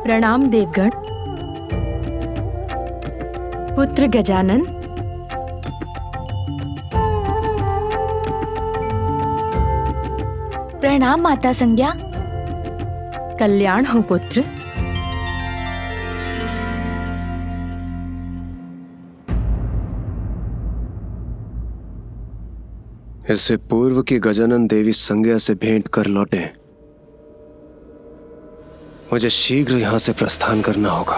प्रणाम देवगण। पुत्र गजानन, प्रणाम माता संज्ञा। कल्याण हो पुत्र। इससे पूर्व की गजानन देवी संज्ञा से भेंट कर लौटे, मुझे शीघ्र यहां से प्रस्थान करना होगा।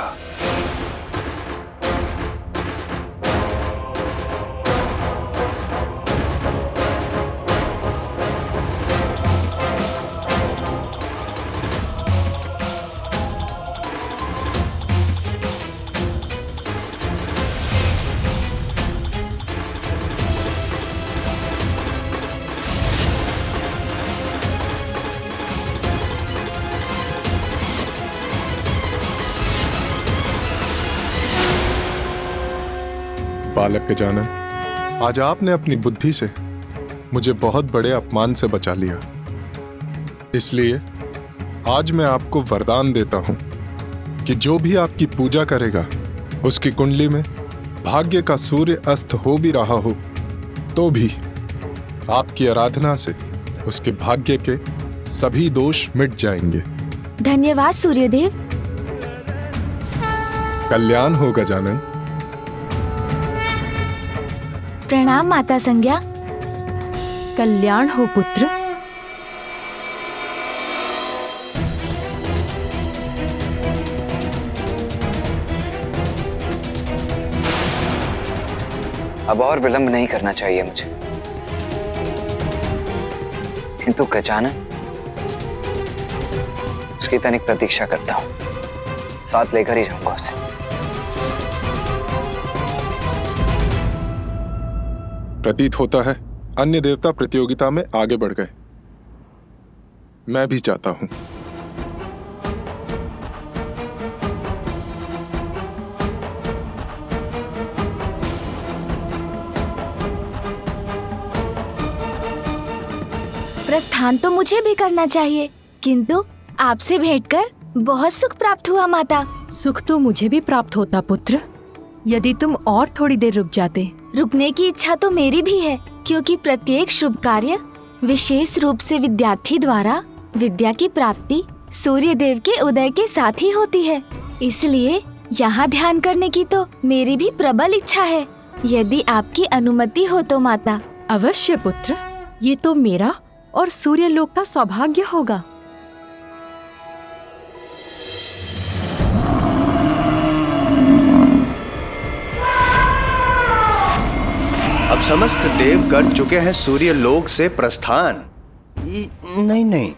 बालक गजानन, आज आपने अपनी बुद्धि से मुझे बहुत बड़े अपमान से बचा लिया। इसलिए आज मैं आपको वरदान देता हूं कि जो भी आपकी पूजा करेगा, उसकी कुंडली में भाग्य का सूर्य अस्त हो भी रहा हो तो भी आपकी आराधना से उसके भाग्य के सभी दोष मिट जाएंगे। धन्यवाद सूर्यदेव। कल्याण हो गजानन। प्रणाम माता संज्ञा। कल्याण हो पुत्र। अब और विलंब नहीं करना चाहिए मुझे, किंतु गजानन, उसकी तनिक प्रतीक्षा करता हूं, साथ लेकर ही जाऊंगा उसे। प्रतीत होता है अन्य देवता प्रतियोगिता में आगे बढ़ गए। मैं भी चाहता हूं। प्रस्थान तो मुझे भी करना चाहिए, किंतु आपसे भेंट कर बहुत सुख प्राप्त हुआ माता। सुख तो मुझे भी प्राप्त होता पुत्र, यदि तुम और थोड़ी देर रुक जाते। रुकने की इच्छा तो मेरी भी है, क्योंकि प्रत्येक शुभ कार्य विशेष रूप से विद्यार्थी द्वारा विद्या की प्राप्ति सूर्य देव के उदय के साथ ही होती है। इसलिए यहाँ ध्यान करने की तो मेरी भी प्रबल इच्छा है, यदि आपकी अनुमति हो तो माता। अवश्य पुत्र, ये तो मेरा और सूर्य लोक का सौभाग्य होगा। अब समस्त देव कर चुके हैं सूर्य लोक से प्रस्थान। नहीं,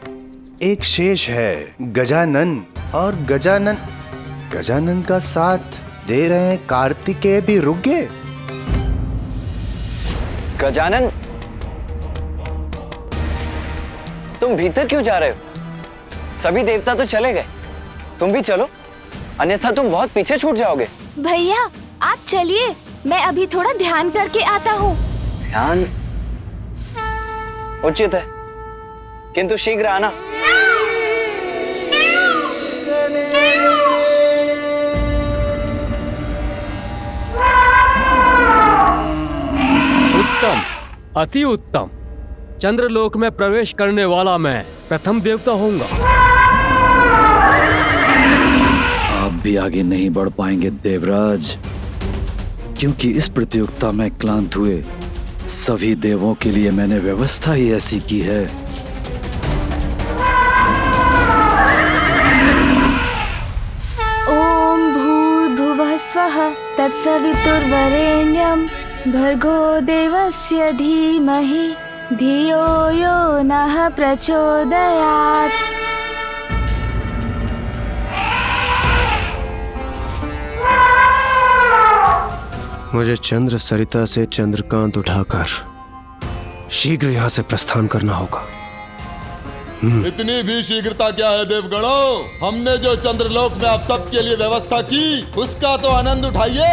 एक शेष है, गजानन। और गजानन का साथ दे रहे हैं कार्तिकेय भी रुक गए। गजानन, तुम भीतर क्यों जा रहे हो? सभी देवता तो चले गए, तुम भी चलो, अन्यथा तुम बहुत पीछे छूट जाओगे। भैया आप चलिए, मैं अभी थोड़ा ध्यान करके आता हूँ। ध्यान उचित है, किंतु शीघ्र आना। उत्तम, अति उत्तम। चंद्रलोक में प्रवेश करने वाला मैं प्रथम देवता होऊंगा। आप भी आगे नहीं बढ़ पाएंगे देवराज, क्योंकि इस प्रतियोगिता में क्लांत हुए सभी देवों के लिए मैंने व्यवस्था ही ऐसी की है। ओम भूर्भुवः स्वः तत्सवितुर्वरेण्यं भर्गो देवस्य धीमहि धियो यो नः प्रचोदयात्। मुझे चंद्र सरिता से चंद्रकांत उठाकर शीघ्र यहां से प्रस्थान करना होगा। इतनी भी शीघ्रता क्या है देवगणों? हमने जो चंद्रलोक में आप सबके लिए व्यवस्था की, उसका तो आनंद उठाइए।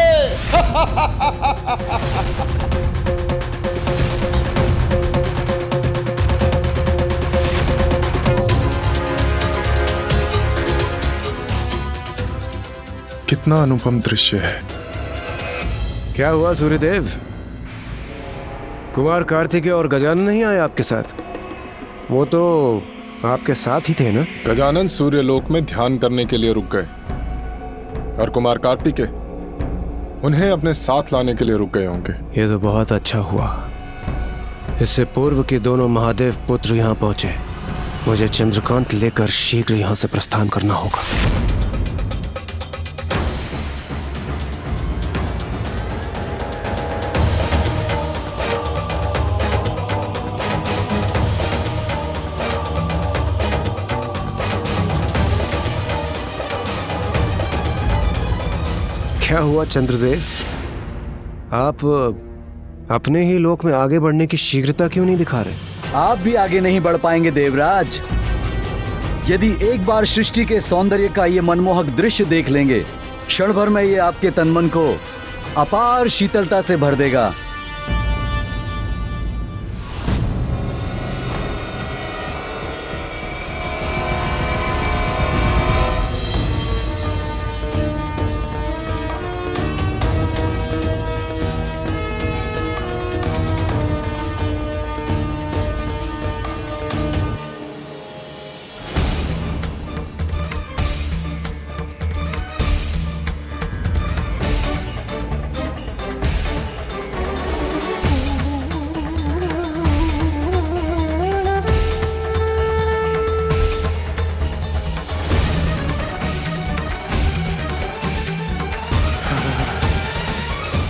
कितना अनुपम दृश्य है। क्या हुआ सूर्यदेव? कुमार कार्तिकेय और गजानन नहीं आए आपके साथ? वो तो आपके साथ ही थे ना? गजानन सूर्यलोक में ध्यान करने के लिए रुक गए और कुमार कार्तिकेय उन्हें अपने साथ लाने के लिए रुक गए होंगे। ये तो बहुत अच्छा हुआ। इससे पूर्व के दोनों महादेव पुत्र यहाँ पहुंचे। मुझे चंद्रकांत लेकर शीघ्र यहाँ से प्रस्थान करना होगा। क्या हुआ चंद्रदेव? आप अपने ही लोक में आगे बढ़ने की शीघ्रता क्यों नहीं दिखा रहे? आप भी आगे नहीं बढ़ पाएंगे देवराज। यदि एक बार सृष्टि के सौंदर्य का ये मनमोहक दृश्य देख लेंगे, क्षण भर में ये आपके तन मन को अपार शीतलता से भर देगा।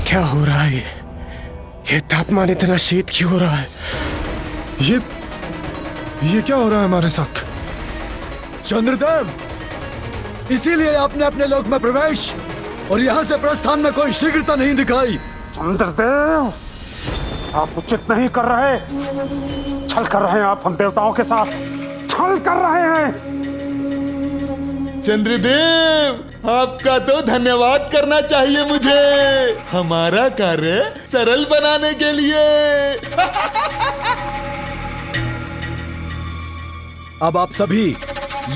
क्या हो रहा है? ये तापमान इतना शीत क्यों हो रहा है? ये क्या हो रहा है हमारे साथ? चंद्रदेव, इसीलिए आपने अपने लोक में प्रवेश और यहाँ से प्रस्थान में कोई शीघ्रता नहीं दिखाई। चंद्रदेव, आप उचित नहीं कर रहे। छल कर रहे हैं आप हम देवताओं के साथ। छल कर रहे हैं। चंद्रदेव, आपका तो धन्यवाद करना चाहिए मुझे, हमारा कार्य सरल बनाने के लिए। अब आप सभी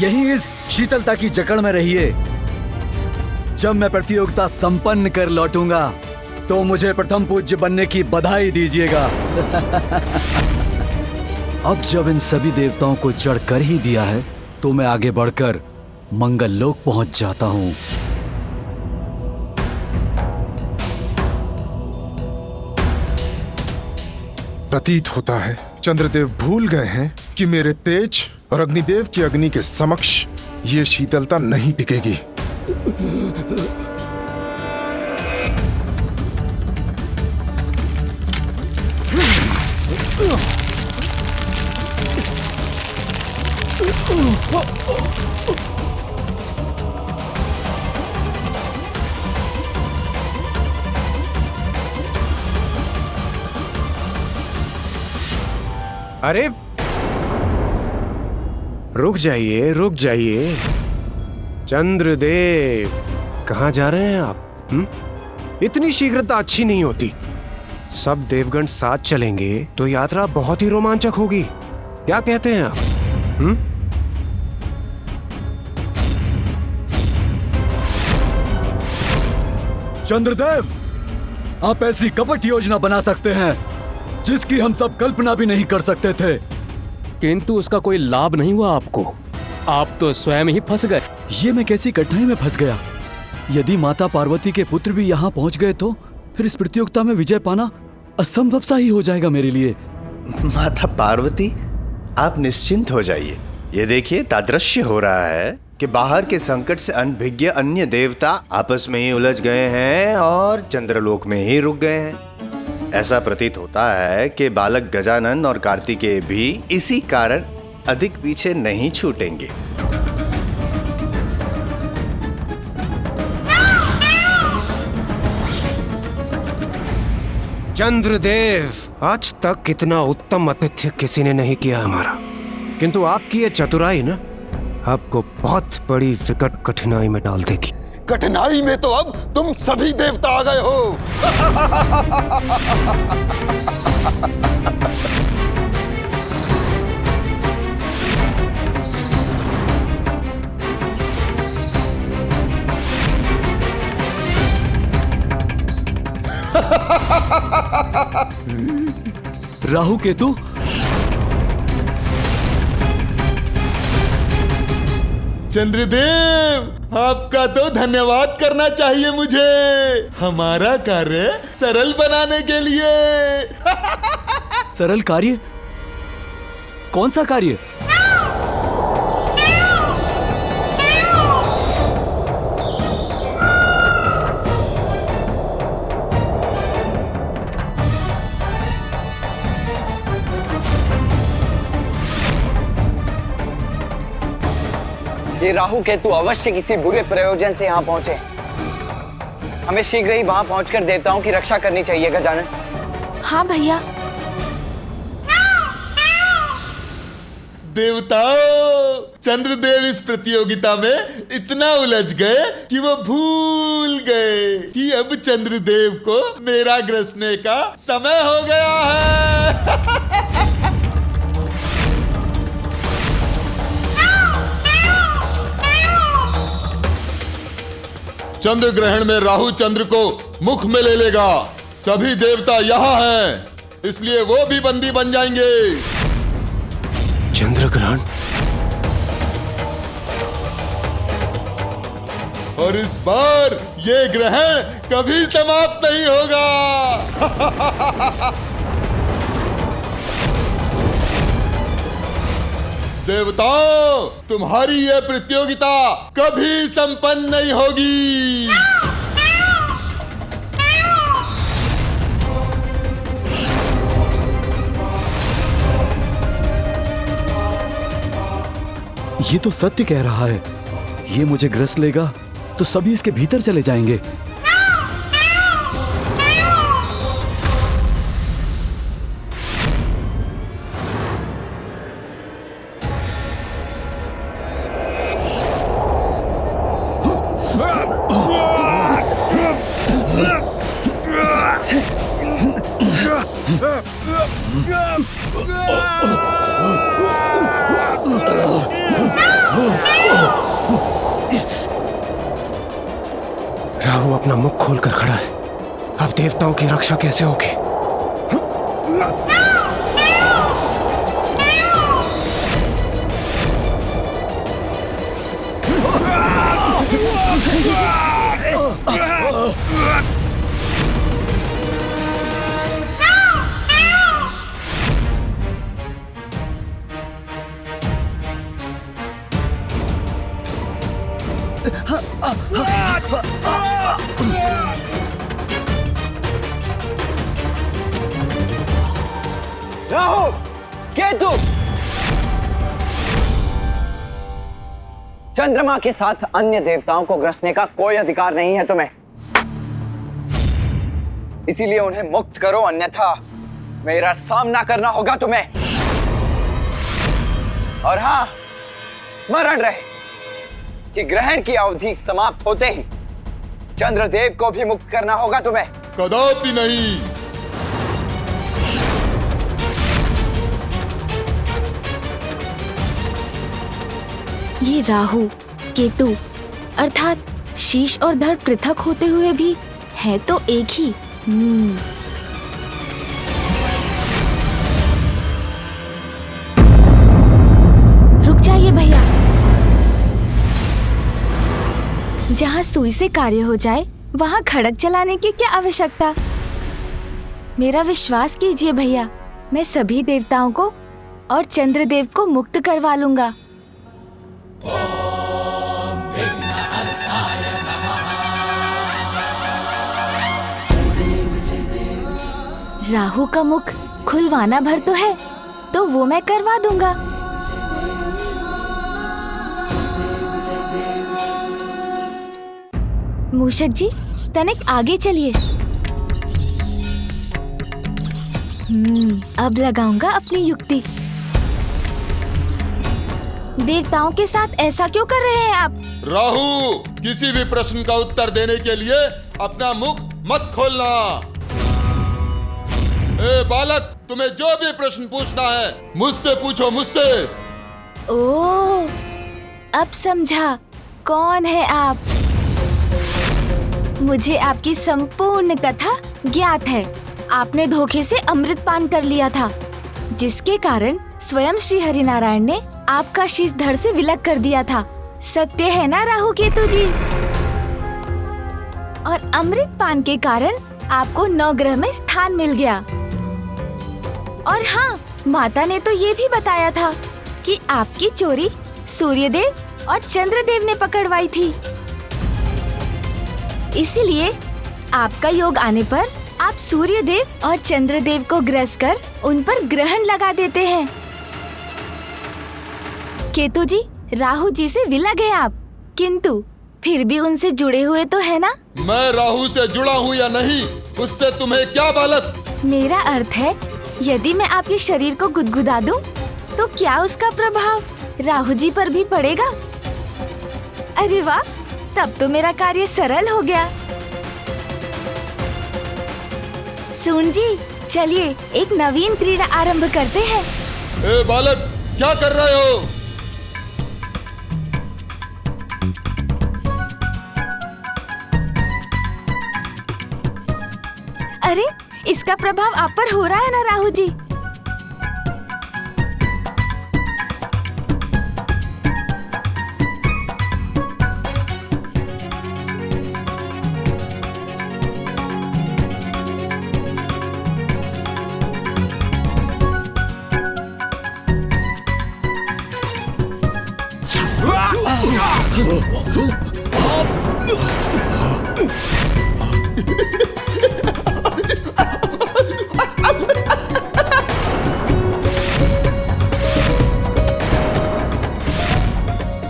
यही इस शीतलता की जकड़ में रहिए। जब मैं प्रतियोगिता संपन्न कर लौटूंगा तो मुझे प्रथम पूज्य बनने की बधाई दीजिएगा। अब जब इन सभी देवताओं को जड़ कर ही दिया है तो मैं आगे बढ़कर मंगल लोक पहुंच जाता हूं। प्रतीत होता है चंद्रदेव भूल गए हैं कि मेरे तेज और अग्निदेव की अग्नि के समक्ष ये शीतलता नहीं टिकेगी। अरे रुक जाइए, रुक जाइए। चंद्रदेव, कहाँ जा रहे हैं आप? इतनी शीघ्रता अच्छी नहीं होती। सब देवगण साथ चलेंगे तो यात्रा बहुत ही रोमांचक होगी। क्या कहते हैं आप? चंद्रदेव, आप ऐसी कपट योजना बना सकते हैं जिसकी हम सब कल्पना भी नहीं कर सकते थे। किंतु उसका कोई लाभ नहीं हुआ आपको। आप तो स्वयं ही फंस गए। ये मैं कैसी कठिनाई में फंस गया? यदि माता पार्वती के पुत्र भी यहाँ पहुँच गए तो फिर इस प्रतियोगिता में विजय पाना असंभव सा ही हो जाएगा मेरे लिए। माता पार्वती, आप निश्चिंत हो जाइए। ये देखिए, तादृश्य हो रहा है कि बाहर के संकट से अनभिज्ञ अन्य देवता आपस में ही उलझ गए हैं और चंद्रलोक में ही रुक गए हैं। ऐसा प्रतीत होता है कि बालक गजानन और कार्तिकेय भी इसी कारण अधिक पीछे नहीं छूटेंगे। चंद्रदेव, आज तक इतना उत्तम आतिथ्य किसी ने नहीं किया हमारा, किंतु आपकी ये चतुराई ना आपको बहुत बड़ी विकट कठिनाई में डाल देगी। कठिनाई में तो अब तुम सभी देवता आ गए हो। राहु केतु, चंद्रदेव, आपका तो धन्यवाद करना चाहिए मुझे, हमारा कार्य सरल बनाने के लिए। सरल कार्य? कौन सा कार्य? ये राहु केतु अवश्य किसी बुरे प्रयोजन से यहाँ पहुंचे। हमें शीघ्र ही वहां पहुंचकर देवताओं की रक्षा करनी चाहिए गजानन। हाँ भैया। देवताओं, चंद्रदेव इस प्रतियोगिता में इतना उलझ गए कि वो भूल गए कि अब चंद्रदेव को मेरा ग्रसने का समय हो गया है। चंद्र ग्रहण में राहु चंद्र को मुख में ले लेगा। सभी देवता यहाँ हैं, इसलिए वो भी बंदी बन जाएंगे। चंद्र ग्रहण? और इस बार ये ग्रहण कभी समाप्त नहीं होगा। देवताओं, तुम्हारी यह प्रतियोगिता कभी संपन्न नहीं होगी। ये तो सत्य कह रहा है। ये मुझे ग्रस लेगा तो सभी इसके भीतर चले जाएंगे। राहु अपना मुख खोलकर खड़ा है। अब देवताओं की रक्षा कैसे होगी? राहु केतु, चंद्रमा के साथ अन्य देवताओं को ग्रसने का कोई अधिकार नहीं है तुम्हें, इसीलिए उन्हें मुक्त करो, अन्यथा मेरा सामना करना होगा तुम्हें। और हाँ, स्मरण रहे कि ग्रहण की अवधि समाप्त होते ही चंद्रदेव को भी मुक्त करना होगा तुम्हें। कदापि नहीं। ये राहु केतु अर्थात शीश और धड़ पृथक होते हुए भी है तो एक ही। रुक जाइए भैया। जहाँ सुई से कार्य हो जाए वहाँ खड़क चलाने की क्या आवश्यकता। मेरा विश्वास कीजिए भैया, मैं सभी देवताओं को और चंद्रदेव को मुक्त करवा लूंगा। राहु का मुख खुलवाना भर तो है, तो वो मैं करवा दूंगा। मूषक जी, तनिक आगे चलिए। अब लगाऊंगा अपनी युक्ति। देवताओं के साथ ऐसा क्यों कर रहे हैं आप? राहु, किसी भी प्रश्न का उत्तर देने के लिए अपना मुख मत खोलना। ए बालक, तुम्हें जो भी प्रश्न पूछना है मुझसे पूछो, मुझसे। ओह, अब समझा कौन है आप। मुझे आपकी संपूर्ण कथा ज्ञात है। आपने धोखे से अमृत पान कर लिया था, जिसके कारण स्वयं श्री हरिनारायण ने आपका शीश धड़ से विलग कर दिया था। सत्य है ना राहु केतु जी? और अमृत पान के कारण आपको नवग्रह में स्थान मिल गया। और हाँ, माता ने तो ये भी बताया था कि आपकी चोरी सूर्यदेव और चंद्रदेव ने पकड़वाई थी। इसीलिए आपका योग आने पर आप सूर्यदेव और चंद्रदेव को ग्रस कर उन पर ग्रहण लगा देते हैं। केतु जी, राहु जी से विलग हैं आप, किंतु फिर भी उनसे जुड़े हुए तो है ना? मैं राहु से जुड़ा हूँ या नहीं, उससे तुम्हें क्या बालक? मेरा अर्थ है, यदि मैं आपके शरीर को गुदगुदा दूं, तो क्या उसका प्रभाव राहु जी पर भी पड़ेगा? अरे वाह, तब तो मेरा कार्य सरल हो गया। सुन जी, चलिए एक नवीन क्रीड़ा आरंभ करते हैं। ए बालक, क्या कर रहे हो? अरे, इसका प्रभाव आप पर हो रहा है ना राहु जी?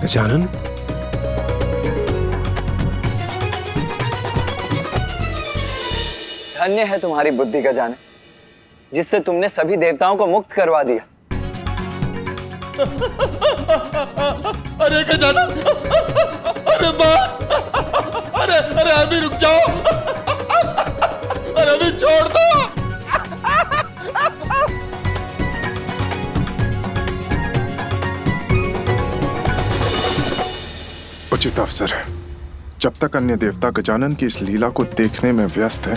गजानन, धन्य है तुम्हारी बुद्धि गजानन, जिससे तुमने सभी देवताओं को मुक्त करवा दिया। अरे गजानन, अरे बस, अरे अरे अभी रुक जाओ, अरे अभी छोड़ दो। उचित अवसर है। जब तक अन्य देवता गजानन की इस लीला को देखने में व्यस्त है,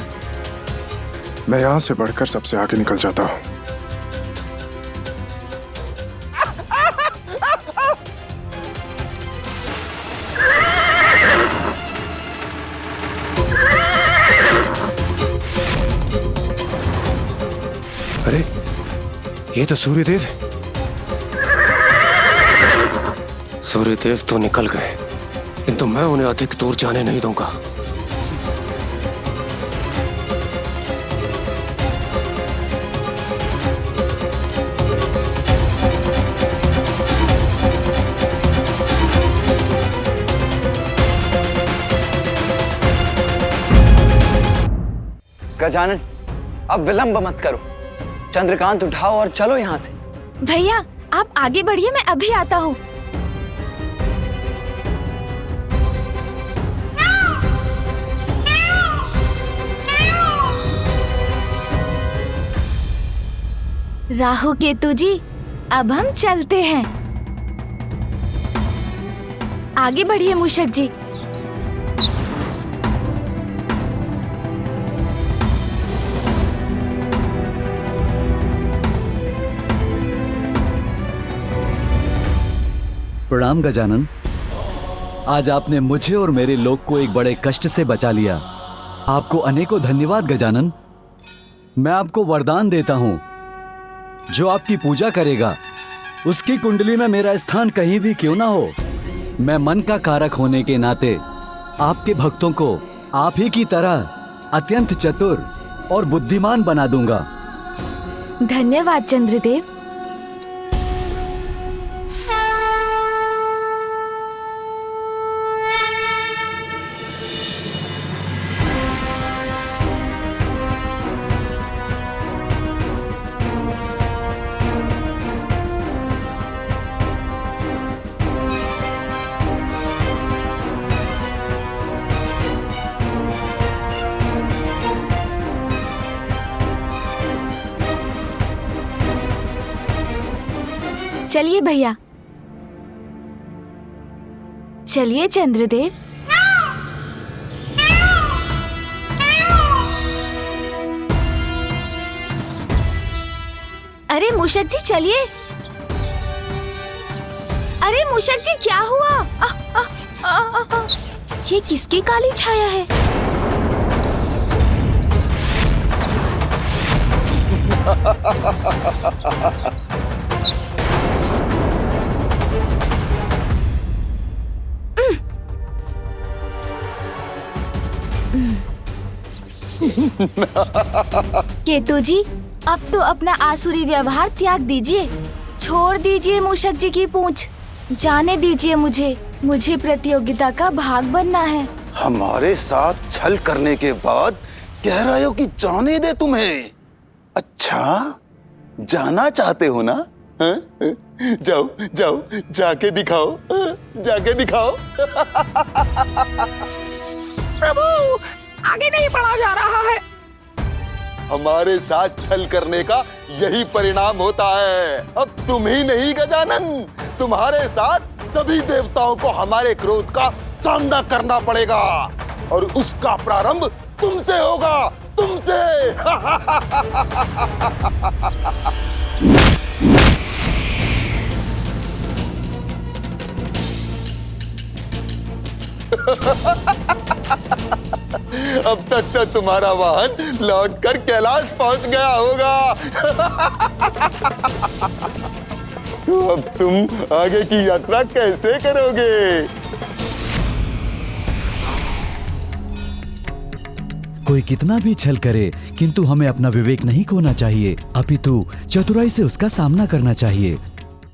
मैं यहां से बढ़कर सबसे आगे निकल जाता हूं। अरे, ये तो सूर्यदेव है। सूर्यदेव तो निकल गए, किंतु मैं उन्हें अधिक दूर जाने नहीं दूंगा। गजानन, अब विलंब मत करो। चंद्रकांत उठाओ और चलो यहाँ से। भैया, आप आगे बढ़िए, मैं अभी आता हूँ। राहु केतु जी, अब हम चलते हैं। आगे बढ़िए मूषक जी। प्रणाम गजानन। आज आपने मुझे और मेरे लोग को एक बड़े कष्ट से बचा लिया। आपको अनेकों धन्यवाद गजानन। मैं आपको वरदान देता हूं, जो आपकी पूजा करेगा उसकी कुंडली में मेरा स्थान कहीं भी क्यों ना हो, मैं मन का कारक होने के नाते आपके भक्तों को आप ही की तरह अत्यंत चतुर और बुद्धिमान बना दूंगा। धन्यवाद चंद्रदेव। चलिए भैया, चलिए चंद्रदेव। अरे मूषक जी चलिए। अरे मूषक जी क्या हुआ? ये किसकी काली छाया है? केतु जी, अब तो अपना आसुरी व्यवहार त्याग दीजिए। छोड़ दीजिए मूषक जी की पूंछ। जाने दीजिए मुझे प्रतियोगिता का भाग बनना है। हमारे साथ छल करने के बाद कह रहे हो कि जाने दे तुम्हें? अच्छा, जाना चाहते हो ना? जाओ जाओ, जाके दिखाओ, जाके दिखाओ। प्रभु, आगे नहीं बढ़ा जा रहा है। हमारे साथ छल करने का यही परिणाम होता है। अब तुम ही नहीं गजानन, तुम्हारे साथ सभी देवताओं को हमारे क्रोध का सामना करना पड़ेगा और उसका प्रारंभ तुमसे होगा, तुमसे। अब तक तो तुम्हारा वाहन लौटकर कैलाश पहुंच गया होगा। तो अब तुम आगे की यात्रा कैसे करोगे? कोई कितना भी छल करे, किंतु हमें अपना विवेक नहीं खोना चाहिए, अपितु चतुराई से उसका सामना करना चाहिए।